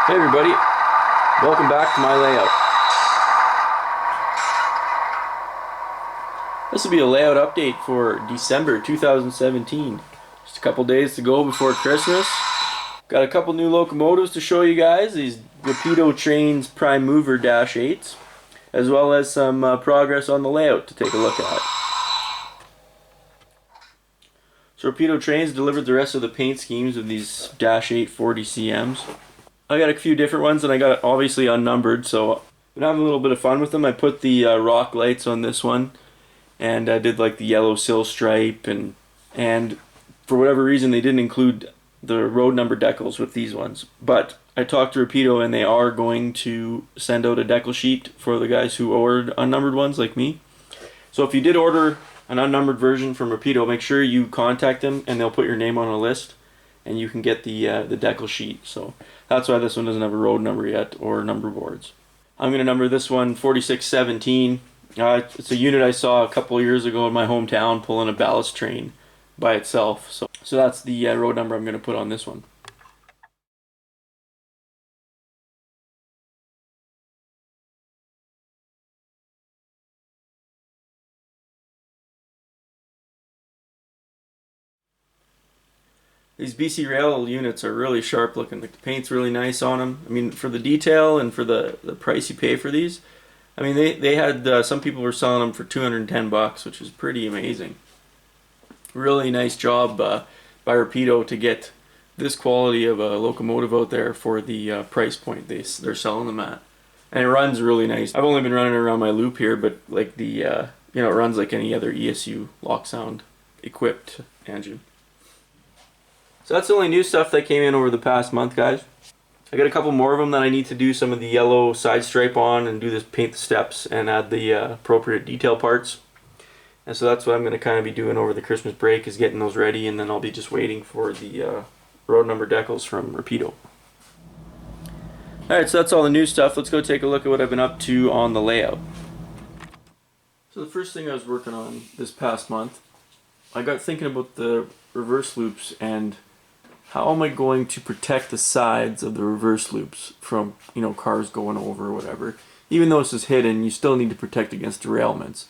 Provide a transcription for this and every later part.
Hey everybody, welcome back to my layout. This will be a layout update for December 2017. Just a couple days to go before Christmas. Got a couple new locomotives to show you guys, these Rapido Trains Prime Mover Dash 8s, as well as some progress on the layout to take a look at. So Rapido Trains delivered the rest of the paint schemes of these Dash 8 40 CMs. I got a few different ones and I got it obviously unnumbered, so been having a little bit of fun with them. I put the rock lights on this one, and I did like the yellow sill stripe, and for whatever reason they didn't include the road number decals with these ones. But I talked to Rapido and they are going to send out a decal sheet for the guys who ordered unnumbered ones like me. So if you did order an unnumbered version from Rapido, make sure you contact them and they'll put your name on a list and you can get the decal sheet. So that's why this one doesn't have a road number yet or number boards. I'm going to number this one 4617. It's a unit I saw a couple years ago in my hometown pulling a ballast train by itself. So that's the road number I'm going to put on this one. These BC Rail units are really sharp looking. The paint's really nice on them. I mean, for the detail and for the price you pay for these, I mean, they had, some people were selling them for 210 bucks, which is pretty amazing. Really nice job by Rapido to get this quality of a locomotive out there for the price point they're selling them at. And it runs really nice. I've only been running around my loop here, but like it runs like any other ESU lock sound equipped engine. So that's the only new stuff that came in over the past month, guys. I got a couple more of them that I need to do some of the yellow side stripe on and do this paint the steps and add the appropriate detail parts. And so that's what I'm going to kind of be doing over the Christmas break, is getting those ready, and then I'll be just waiting for the road number decals from Rapido. Alright, so that's all the new stuff. Let's go take a look at what I've been up to on the layout. So the first thing I was working on this past month, I got thinking about the reverse loops and how am I going to protect the sides of the reverse loops from, cars going over or whatever. Even though this is hidden, you still need to protect against derailments.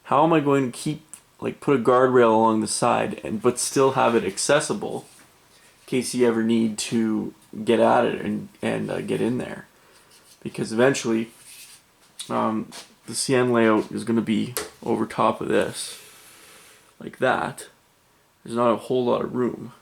How am I going to put a guardrail along the side but still have it accessible in case you ever need to get at it and get in there? Because eventually the CN layout is going to be over top of this like that. There's not a whole lot of room.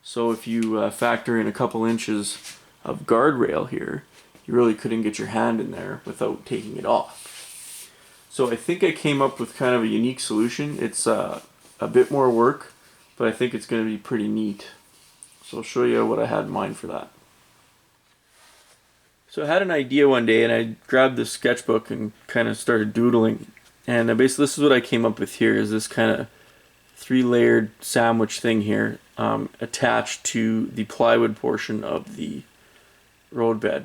So if you factor in a couple inches of guardrail here, you really couldn't get your hand in there without taking it off. So I think I came up with kind of a unique solution. It's a bit more work, but I think it's going to be pretty neat. So I'll show you what I had in mind for that. So I had an idea one day and I grabbed this sketchbook and kind of started doodling. And basically this is what I came up with here, is this kind of 3-layered sandwich thing here attached to the plywood portion of the roadbed.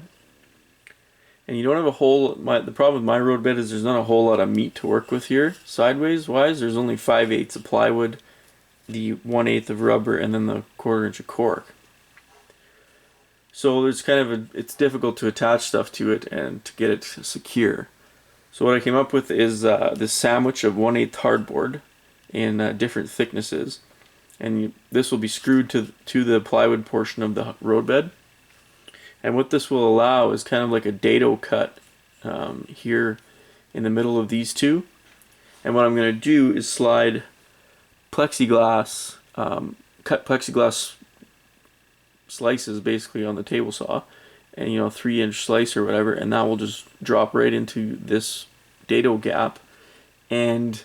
And you don't have a whole, the problem with my roadbed is there's not a whole lot of meat to work with here. Sideways wise, there's only 5/8 of plywood, the 1/8 of rubber, and then the 1/4 inch of cork. So there's kind of it's difficult to attach stuff to it and to get it secure. So what I came up with is this sandwich of 1/8 hardboard in different thicknesses, and this will be screwed to the plywood portion of the roadbed. And what this will allow is kind of like a dado cut here in the middle of these two. And what I'm going to do is slide plexiglass, cut plexiglass slices basically on the table saw, and 3-inch slice or whatever, and that will just drop right into this dado gap, and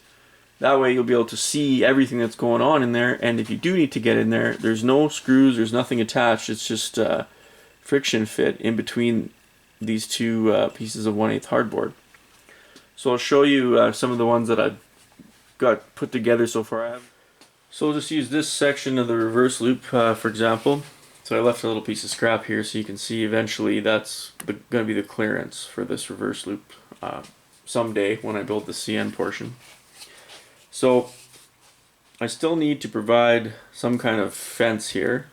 that way you'll be able to see everything that's going on in there. And if you do need to get in there, there's no screws, there's nothing attached, it's just friction fit in between these two pieces of 1/8 hardboard. So I'll show you some of the ones that I've got put together so far. So I'll just use this section of the reverse loop for example. So I left a little piece of scrap here so you can see eventually that's going to be the clearance for this reverse loop someday when I build the CN portion. So I still need to provide some kind of fence here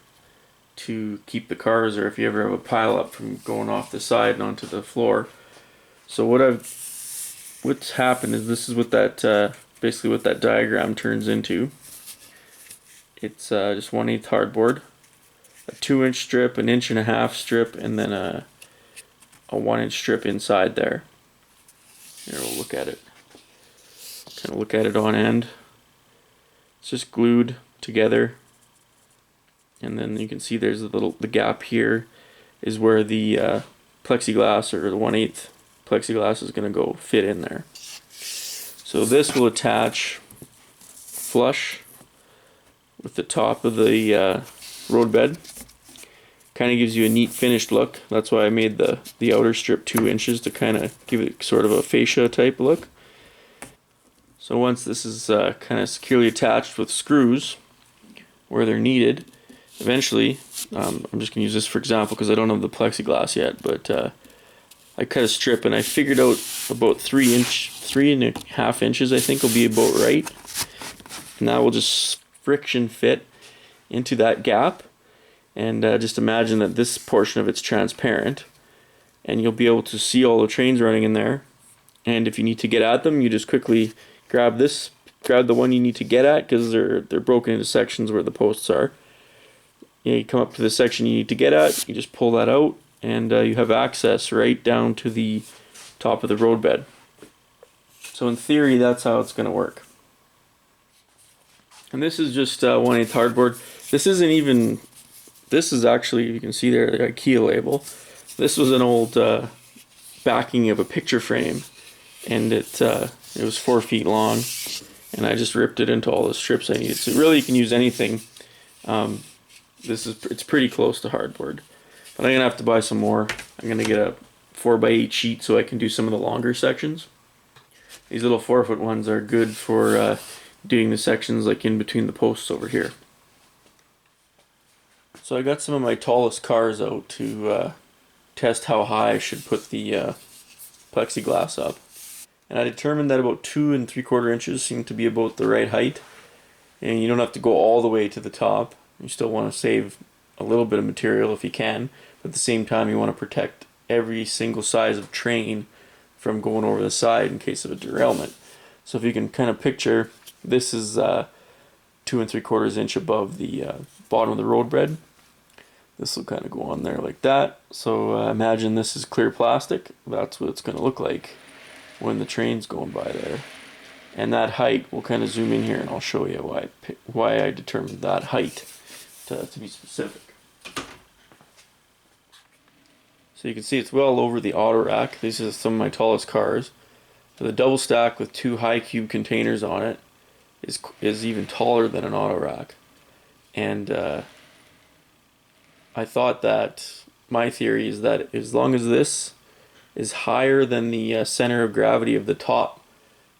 to keep the cars, or if you ever have a pile up, from going off the side and onto the floor. So what's happened is, this is what that basically what that diagram turns into. It's just 1/8 hardboard, a 2-inch strip, an 1.5-inch strip, and then a 1-inch strip inside there. Here, we'll look at it. Kind of look at it on end. It's just glued together, and then you can see there's the gap here is where the plexiglass, or the 1/8 plexiglass, is going to go fit in there. So this will attach flush with the top of the road bed. Kind of gives you a neat finished look. That's why I made the outer strip 2 inches, to kind of give it sort of a fascia type look. So once this is kind of securely attached with screws where they're needed, eventually, I'm just going to use this for example because I don't have the plexiglass yet, but I cut a strip and I figured out about 3.5 inches I think will be about right. And that will just friction fit into that gap. And just imagine that this portion of it's transparent, and you'll be able to see all the trains running in there. And if you need to get at them, you just quickly grab the one you need to get at, because they're broken into sections where the posts are. You come up to the section you need to get at, you just pull that out, and you have access right down to the top of the road bed. So in theory, that's how it's going to work. And this is just 1/8 hardboard. This is actually, you can see there, the IKEA label. This was an old backing of a picture frame, and it was 4 feet long, and I just ripped it into all the strips I needed. So really, you can use anything. It's pretty close to hardboard, but I'm gonna have to buy some more. I'm gonna get a 4x8 sheet so I can do some of the longer sections. These little 4-foot ones are good for doing the sections like in between the posts over here. So I got some of my tallest cars out to test how high I should put the plexiglass up. And I determined that about 2 3/4 inches seemed to be about the right height. And you don't have to go all the way to the top. You still want to save a little bit of material if you can. But at the same time, you want to protect every single size of train from going over the side in case of a derailment. So if you can kind of picture, this is 2 3/4 inch above the bottom of the road bed. This will kind of go on there like that. So imagine this is clear plastic. That's what it's going to look like when the train's going by there. And that height, we'll kind of zoom in here and I'll show you why I determined that height to be specific. So you can see it's well over the auto rack. These are some of my tallest cars. So the double stack with 2 high cube containers on it is even taller than an auto rack. And I thought that my theory is that as long as this is higher than the center of gravity of the top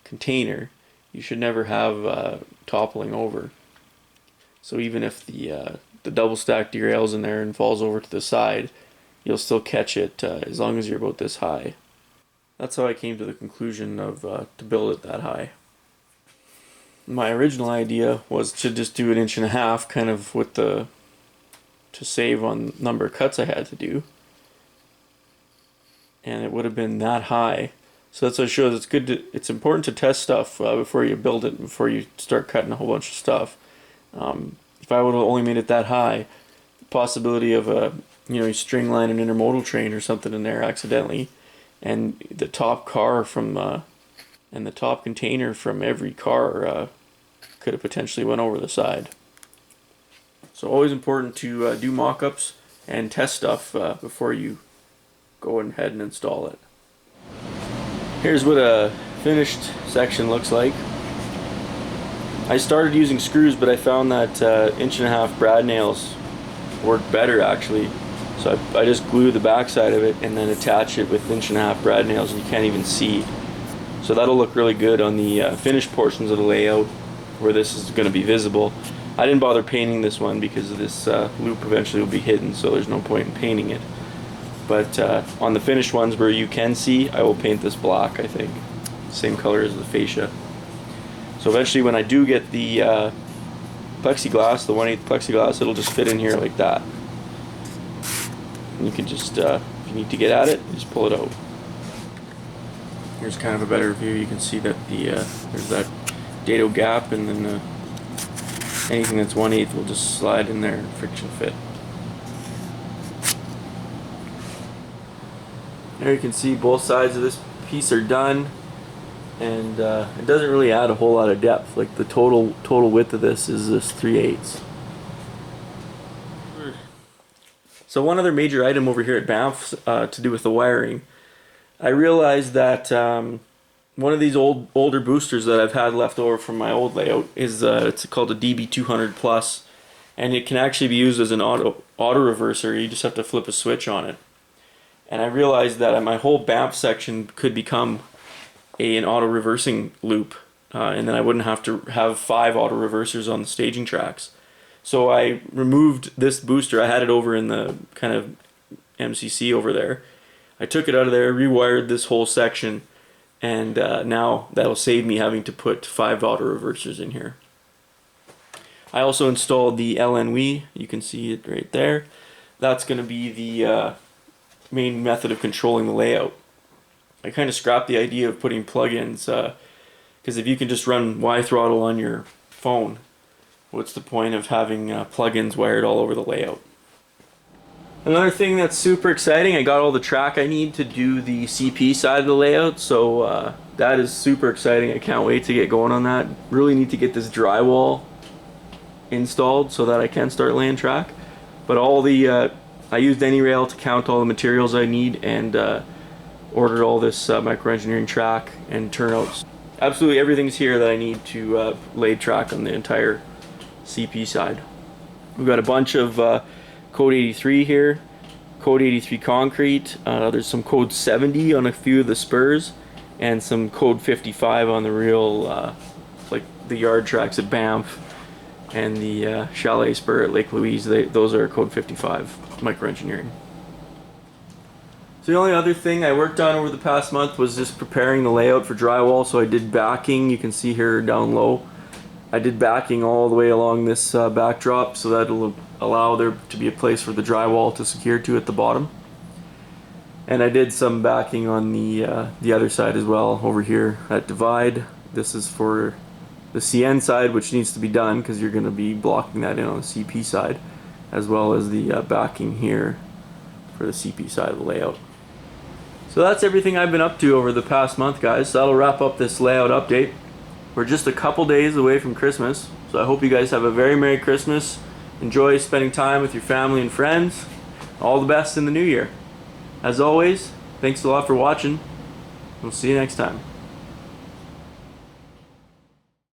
container, you should never have toppling over. So even if the double stack derails in there and falls over to the side, you'll still catch it as long as you're about this high. That's how I came to the conclusion of to build it that high. My original idea was to just do 1.5 inches, kind of with to save on number of cuts I had to do, and it would have been that high. So that's what it shows. It's important to test stuff before you build it, before you start cutting a whole bunch of stuff. If I would have only made it that high, the possibility of you string line an intermodal train or something in there accidentally, and the top car from and the top container from every car could have potentially went over the side. So always important to do mock-ups and test stuff before you go ahead and install it. Here's what a finished section looks like. I started using screws, but I found that 1.5 inch brad nails work better actually. So I just glue the back side of it and then attach it with 1.5 inch brad nails, and you can't even see. So that'll look really good on the finished portions of the layout where this is going to be visible. I didn't bother painting this one because this loop eventually will be hidden, so there's no point in painting it. But on the finished ones where you can see, I will paint this black, I think. Same color as the fascia. So eventually when I do get the plexiglass, the 1/8 plexiglass, it'll just fit in here like that. And you can just, if you need to get at it, just pull it out. Here's kind of a better view. You can see that there's that dado gap, and then anything that's 1/8 will just slide in there and friction fit. There you can see both sides of this piece are done, and it doesn't really add a whole lot of depth. Like the total width of this is this 3/8. So one other major item over here at Banff to do with the wiring. I realized that one of these older boosters that I've had left over from my old layout is it's called a DB200 Plus, and it can actually be used as an auto reverser. You just have to flip a switch on it. And I realized that my whole Banff section could become an auto reversing loop, and then I wouldn't have to have 5 auto reversers on the staging tracks. So I removed this booster. I had it over in the kind of MCC over there. I took it out of there, rewired this whole section, and now that'll save me having to put 5 auto reversers in here. I also installed the LNW. You can see it right there. That's going to be the main method of controlling the layout. I kind of scrapped the idea of putting plugins, because if you can just run Y throttle on your phone, what's the point of having plugins wired all over the layout? Another thing that's super exciting, I got all the track I need to do the CP side of the layout, so that is super exciting. I can't wait to get going on that. Really need to get this drywall installed so that I can start laying track. But all the I used AnyRail to count all the materials I need, and ordered all this microengineering track and turnouts. Absolutely everything's here that I need to lay track on the entire CP side. We've got a bunch of code 83 here, code 83 concrete, there's some code 70 on a few of the spurs, and some code 55 on the real, like the yard tracks at Banff and the chalet spur at Lake Louise. Those are code 55 microengineering. So the only other thing I worked on over the past month was just preparing the layout for drywall. So I did backing, you can see here down low. I did backing all the way along this backdrop, so that'll allow there to be a place for the drywall to secure to at the bottom. And I did some backing on the other side as well, over here at divide. This is for the CN side, which needs to be done because you're going to be blocking that in on the CP side, as well as the backing here for the CP side of the layout. So that's everything I've been up to over the past month, guys. So that'll wrap up this layout update. We're just a couple days away from Christmas, so I hope you guys have a very Merry Christmas. Enjoy spending time with your family and friends. All the best in the new year. As always, thanks a lot for watching. We'll see you next time.